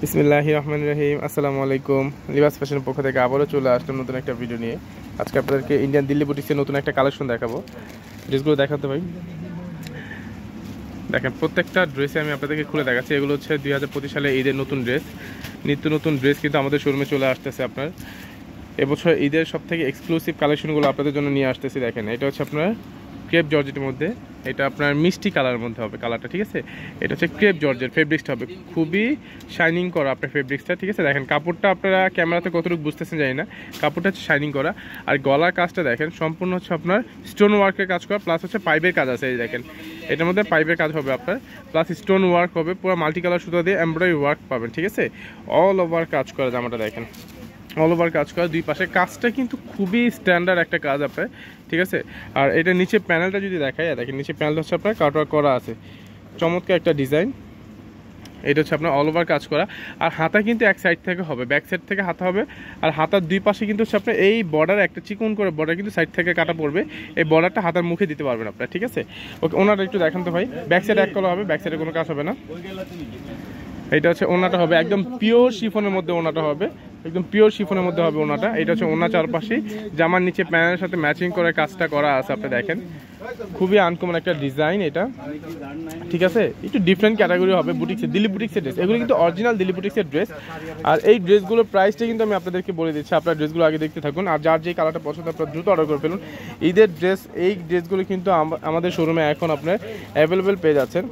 বিসমিল্লাহির রহমানির রহিম। আসসালামু আলাইকুম। লিবাস ফ্যাশনের পক্ষ থেকে আবারও চলে আসলাম নতুন একটা ভিডিও নিয়ে। আজকে আপনাদেরকে ইন্ডিয়ান দিল্লি বুটিক্সের নতুন একটা কালেকশন দেখাবো। ড্রেসগুলো দেখাতে ভাই, দেখেন প্রত্যেকটা ড্রেসে আমি আপনাদেরকে খুলে দেখাচ্ছি। এগুলো হচ্ছে 2025 সালে ঈদের নতুন ড্রেস। নিত্য নতুন ড্রেস কিন্তু আমাদের শোরুমে চলে আসতেছে। আপনার এবছর ঈদের সব থেকে এক্সক্লুসিভ কালেকশনগুলো আপনাদের জন্য নিয়ে আসতেছি। দেখেন এটা হচ্ছে আপনার ক্রেপ জর্জেটের মধ্যে, এটা আপনার মিষ্টি কালারের মধ্যে হবে কালারটা, ঠিক আছে। এটা হচ্ছে ক্রেপ জর্জেট, ফেব্রিক্সটা হবে খুবই শাইনিং করা আপনার ফেব্রিক্সটা, ঠিক আছে। দেখেন কাপড়টা আপনারা ক্যামেরাতে কতটুকু বুঝতেছেন জানি না, কাপড়টা হচ্ছে শাইনিং করা। আর গলার কাজটা দেখেন সম্পূর্ণ হচ্ছে আপনার স্টোন ওয়ার্কের কাজ করা, প্লাস হচ্ছে পাইপের কাজ আছে। এই দেখেন এটার মধ্যে পাইপের কাজ হবে আপনার, প্লাস স্টোন ওয়ার্ক হবে, পুরো মাল্টি কালার সুতো দিয়ে এমব্রয়ডারি ওয়ার্ক পাবেন, ঠিক আছে। অল ওভার কাজ করা জামাটা দেখেন, অল ওভার কাজ করা, দুই পাশে কাজটা কিন্তু খুবই স্ট্যান্ডার্ড একটা কাজ আপনার, ঠিক আছে। আর এটা নিচে প্যানেলটা যদি দেখায়, দেখেন নিচে প্যানেলটা হচ্ছে আপনার কাটওয়ার্ক করা আছে, চমৎকার একটা ডিজাইন। এটা হচ্ছে আপনার অল ওভার কাজ করা। আর হাতা কিন্তু এক সাইড থেকে হবে, ব্যাক সাইড থেকে হাতা হবে। আর হাতার দুই পাশে কিন্তু হচ্ছে আপনার এই বর্ডার একটা চিকন করে বর্ডার কিন্তু সাইড থেকে কাটা পড়বে, এই বর্ডারটা হাতার মুখে দিতে পারবেন আপনার, ঠিক আছে। ওকে, ওনাটা একটু দেখান তো ভাই। ব্যাক সাইডে এক কলা হবে, ব্যাক সাইডে কোনো কাজ হবে না। এটা হচ্ছে ওনাটা হবে একদম পিওর শিফনের মধ্যে, ওনাটা হবে একদম পিওর শিফনের মধ্যে হবে ওনাটা। এটা হচ্ছে ওনা চারপাশে, জামার নিচে প্যানেলের সাথে ম্যাচিং করে কাজটা করা আছে আপনি দেখেন, খুবই আনকমন একটা ডিজাইন এটা, ঠিক আছে। একটু ডিফারেন্ট ক্যাটাগরি হবে বুটিক্সের, দিল্লি বুটিক্সের ড্রেস, এগুলো কিন্তু অরিজিনাল দিল্লি বুটিক্সের ড্রেস। আর এই ড্রেসগুলোর প্রাইসটা কিন্তু আমি আপনাদেরকে বলে দিচ্ছি, আপনার ড্রেসগুলো আগে দেখতে থাকুন। আর যার যে কালারটা পছন্দ আপনার দ্রুত অর্ডার করে ফেলুন। ঈদের ড্রেস এই ড্রেসগুলো কিন্তু আমাদের শোরুমে এখন আপনার অ্যাভেলেবেল পেয়ে যাচ্ছেন।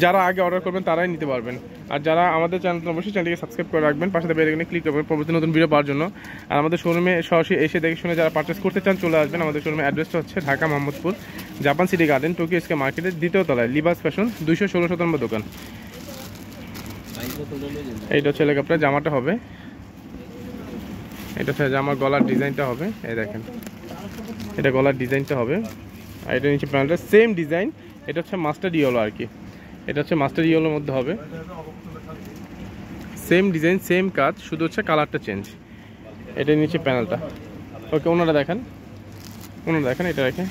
যারা আগে অর্ডার করবেন তারাই নিতে পারবেন। আর যারা আমাদের চ্যানেল, অবশ্যই চ্যানেলটিকে সাবস্ক্রাইব করে রাখবেন, পাশে বেল আইকনে ক্লিক করবেন পরবর্তী নতুন ভিডিও পাওয়ার জন্য। আর আমাদের শোরুমে সরাসরি এসে দেখে শুনে যারা পারচেস করতে চান চলে আসবেন। আমাদের শোরুমের অ্যাড্রেসটা হচ্ছে Dhaka Mohammadpur Japan City Garden, Tokyo Square মার্কেটের দ্বিতীয় তলায়, লিবাস ফ্যাশন 216 নম্বর দোকান। এইটা হচ্ছে আপনার জামাটা হবে, এটা হচ্ছে জামার গলার ডিজাইনটা হবে, এই দেখেন এটা গলার ডিজাইনটা হবে। আর এটা নিচে প্যান্টটা সেম ডিজাইন, এটা হচ্ছে মাস্টার্ড ইয়েলো আর কি, এটা হচ্ছে মাস্টার ইয়েলোর মধ্যে হবে, সেম ডিজাইন সেম কাজ, শুধু হচ্ছে কালারটা চেঞ্জ। এটা নিচে প্যানেলটা। ওকে, ওনারা দেখেন, ওনারা দেখেন, এটা দেখেন,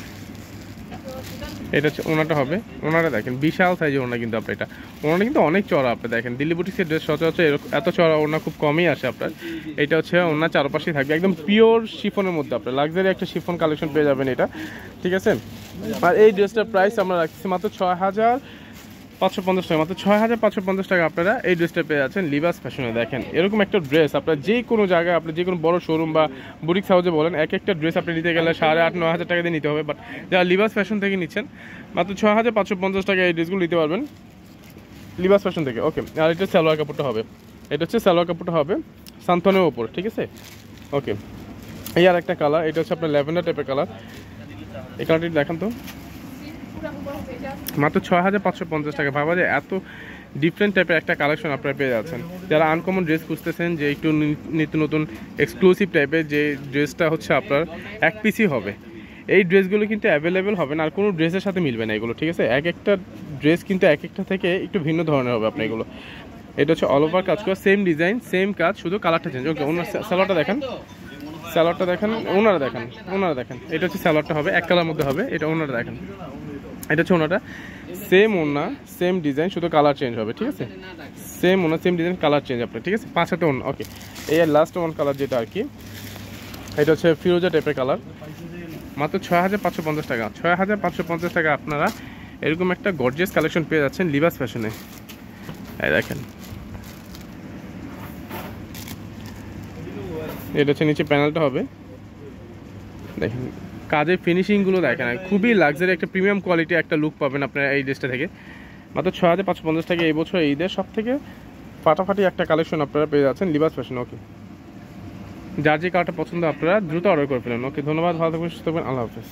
এটা হচ্ছে ওনাটা হবে। ওনারা দেখেন বিশাল সাইজের ওনা, কিন্তু আপনার এটা ওনাটা কিন্তু অনেক চড়া। আপনি দেখেন দিল্লি বুটিক্সের ড্রেস সচরাচর এত চড়া ওনা খুব কমই আসে আপনার। এটা হচ্ছে ওনার চারপাশেই থাকবে একদম পিওর শিফনের মধ্যে, আপনার লাক্সারি একটা শিফন কালেকশন পেয়ে যাবেন এটা, ঠিক আছে। আর এই ড্রেসটার প্রাইস আমরা রাখছি মাত্র 6550 টাকা, মাত্র 6550 টাকা আপনারা এই ড্রেসটা পেয়ে যাচ্ছেন লিবাস ফ্যাশনে। দেখেন এরকম একটা ড্রেস আপনার যে কোনো জায়গায়, আপনি যে কোনো বড় শোরুম বা বুটিক্স হাউসে বলেন, এক একটা ড্রেস আপনি নিতে গেলে 8500-9000 টাকা দিয়ে নিতে হবে। বাট যারা লিবাস ফ্যাশন থেকে নিচ্ছেন মাত্র 6550 টাকা এই ড্রেসগুলো নিতে পারবেন লিবাস ফ্যাশন থেকে। ওকে, আর এটা সালোয়ার কাপড়টা হবে, এটা হচ্ছে সালোয়ার কাপড়টা হবে সান্তনের ওপর, ঠিক আছে। ওকে, এই আর একটা কালার, এটা হচ্ছে আপনার ল্যাভেন্ডার টাইপের কালার। এই কালারটি দেখেন তো, মাত্র 6550 টাকা। ভাবা যায় এত ডিফারেন্ট টাইপের একটা কালেকশন আপনারা পেয়ে যাচ্ছেন। যারা আনকমন ড্রেস খুঁজতেছেন, যে একটু নিত্য নতুন এক্সক্লুসিভ টাইপের যে ড্রেসটা হচ্ছে আপনার এক পিসই হবে, এই ড্রেসগুলো কিন্তু অ্যাভেলেবেল হবে না, আর কোনো ড্রেসের সাথে মিলবে না এগুলো, ঠিক আছে। এক একটা ড্রেস কিন্তু এক একটা থেকে একটু ভিন্ন ধরনের হবে আপনার এগুলো। এটা হচ্ছে অল ওভার কাজ করা, সেম ডিজাইন সেম কাজ, শুধু কালারটা চেঞ্জ। ওকে, ওনার স্যালোয়ারটা দেখেন, স্যালোয়ারটা দেখেন, ওনারা দেখেন, ওনারা দেখেন, এটা হচ্ছে স্যালোয়ারটা হবে এক কালার মধ্যে হবে, এটা ওনারা দেখেন, এটা হচ্ছে ওনাটা সেম ওনা সেম ডিজাইন, শুধু কালার চেঞ্জ হবে, ঠিক আছে। সেম ওনা সেম ডিজাইন, কালার চেঞ্জ আপনার, ঠিক আছে। 5 ওনা। ওকে, এই আর লাস্ট ওয়ান কালার যেটা আর কি, এটা হচ্ছে ফিরোজা টাইপের কালার, মাত্র 6550 টাকা। 6550 টাকা আপনারা এরকম একটা গর্জিয়াস কালেকশন পেয়ে যাচ্ছেন লিবাস ফ্যাশনে। এই দেখেন, এটা হচ্ছে নিচে প্যানেলটা হবে, দেখেন কাজের ফিনিশিংগুলো দেখেন, খুবই লাক্সারি একটা প্রিমিয়াম কোয়ালিটি একটা লুক পাবেন আপনারা এই ড্রেসটা থেকে। মাত্র 6550 টাকা এই বছর ঈদের সব থেকে ফাটাফাটি একটা কালেকশন আপনারা পেয়ে যাচ্ছেন লিবাস ফ্যাশন। ওকে, যার যে কালারটা পছন্দ আপনারা দ্রুত অর্ডার করে ফেলেন। ওকে, ধন্যবাদ, ভালো থাকবেন, সুস্থ থাকবেন, আল্লাহ হাফেজ।